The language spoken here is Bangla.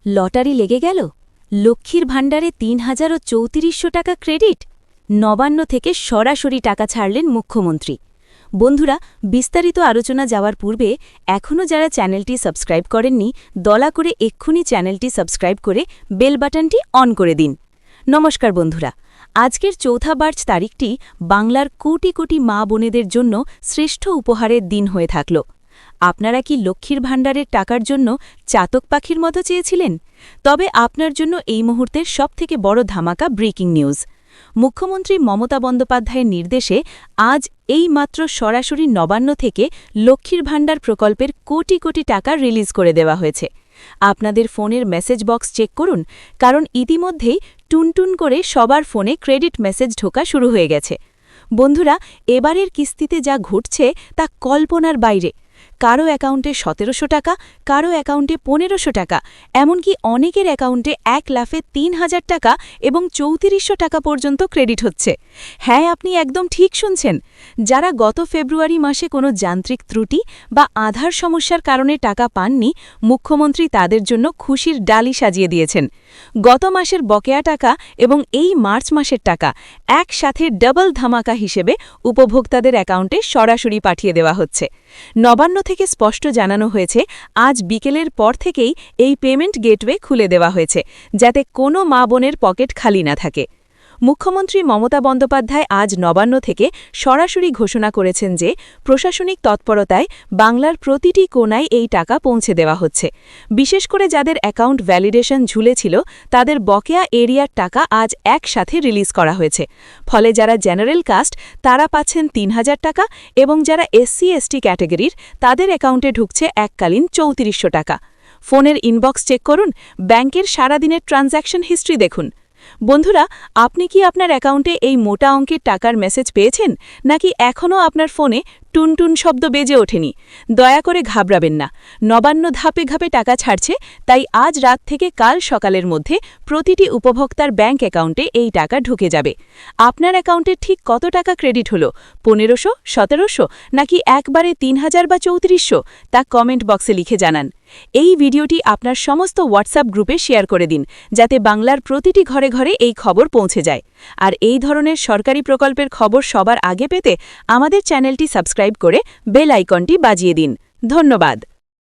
লটারি লেগে গেল, লক্ষ্মীর ভাণ্ডারে ৩,৩৪০ টাকা ক্রেডিট। নবান্ন থেকে সরাসরি টাকা ছাড়লেন মুখ্যমন্ত্রী। বন্ধুরা, বিস্তারিত আলোচনা যাওয়ার পূর্বে এখনও যারা চ্যানেলটি সাবস্ক্রাইব করেননি, দয়া করে এক্ষুনি চ্যানেলটি সাবস্ক্রাইব করে বেল বাটনটি অন করে দিন। নমস্কার বন্ধুরা, আজকের ৪ মার্চ তারিখটি বাংলার কোটি কোটি মা বোনেদের জন্য শ্রেষ্ঠ উপহারের দিন হয়ে থাকল। আপনারা কি লক্ষ্মীর ভাণ্ডারের টাকার জন্য চাতক পাখির মতো চেয়েছিলেন? তবে আপনার জন্য এই মুহূর্তের সবথেকে বড় ধামাকা ব্রেকিং নিউজ। মুখ্যমন্ত্রী মমতা বন্দ্যোপাধ্যায়ের নির্দেশে আজ এই মাত্র সরাসরি নবান্ন থেকে লক্ষ্মীর ভাণ্ডার প্রকল্পের কোটি কোটি টাকা রিলিজ করে দেওয়া হয়েছে। আপনাদের ফোনের মেসেজ বক্স চেক করুন, কারণ ইতিমধ্যেই টুনটুন করে সবার ফোনে ক্রেডিট মেসেজ ঢোকা শুরু হয়ে গেছে। বন্ধুরা, এবারের কিস্তিতে যা ঘটছে তা কল্পনার বাইরে। কারো অ্যাকাউন্টে ১৭০০ টাকা, কারো অ্যাকাউন্টে ১৫০০ টাকা, এমনকি অনেকের অ্যাকাউন্টে ১ লাফে ৩,০০০ টাকা এবং ৩৪০০ টাকা পর্যন্ত ক্রেডিট হচ্ছে। হ্যাঁ, আপনি একদম ঠিক শুনছেন। যারা গত ফেব্রুয়ারি মাসে কোনো যান্ত্রিক ত্রুটি বা আধার সমস্যার কারণে টাকা পাননি, মুখ্যমন্ত্রী তাদের জন্য খুশির ডালি সাজিয়ে দিয়েছেন। গত মাসের বকেয়া টাকা এবং এই মার্চ মাসের টাকা একসাথে ডাবল ধামাকা হিসেবে উপভোক্তাদের অ্যাকাউন্টে সরাসরি পাঠিয়ে দেওয়া হচ্ছে। নবান্ন থেকে স্পষ্ট জানানো হয়েছে, আজ বিকেলের পর থেকেই এই পেমেন্ট গেটওয়ে খুলে দেওয়া হয়েছে, যাতে কোনো মা বোনের পকেট খালি না থাকে। মুখ্যমন্ত্রী মমতা বন্দ্যোপাধ্যায় আজ নবান্ন থেকে সরাসরি ঘোষণা করেছেন যে প্রশাসনিক তৎপরতায় বাংলার প্রতিটি কোণায় এই টাকা পৌঁছে দেওয়া হচ্ছে। বিশেষ করে যাদের অ্যাকাউন্ট ভ্যালিডেশন ঝুলেছিল, তাদের বকেয়া এরিয়ার টাকা আজ একসাথে রিলিজ করা হয়েছে। ফলে যারা জেনারেল কাস্ট তারা পাচ্ছেন ৩,০০০ টাকা এবং যারা SC/ST ক্যাটেগরির তাদের অ্যাকাউন্টে ঢুকছে এককালীন ৩৪০০ টাকা। ফোনের ইনবক্স চেক করুন, ব্যাংকের সারাদিনের ট্রানজ্যাকশন হিস্ট্রি দেখুন। বন্ধুরা, আপনি কি আপনার অ্যাকাউন্টে এই মোটা অঙ্কের টাকার মেসেজ পেয়েছেন, নাকি এখনও আপনার ফোনে টুনটুন শব্দ বেজে ওঠেনি? দয়া করে ঘাবড়াবেন না। নবান্ন ধাপে ধাপে টাকা ছাড়ছে, তাই আজ রাত থেকে কাল সকালের মধ্যে প্রতিটি উপভোক্তার ব্যাংক অ্যাকাউন্টে এই টাকা ঢুকে যাবে। আপনার অ্যাকাউন্টে ঠিক কত টাকা ক্রেডিট হলো? ১৫০০, ১৭০০, নাকি একবারে ৩,০০০ বা ৩৪০০? তা কমেন্ট বক্সে লিখে জানান। এই ভিডিওটি আপনার সমস্ত হোয়াটসঅ্যাপ গ্রুপে শেয়ার করে দিন, যাতে বাংলার প্রতিটি ঘরে ঘরে এই খবর পৌঁছে যায়। আর এই ধরনের সরকারি প্রকল্পের খবর সবার আগে পেতে আমাদের চ্যানেলটি সাবস্ক্রাইব করে বেল আইকনটি বাজিয়ে দিন। ধন্যবাদ।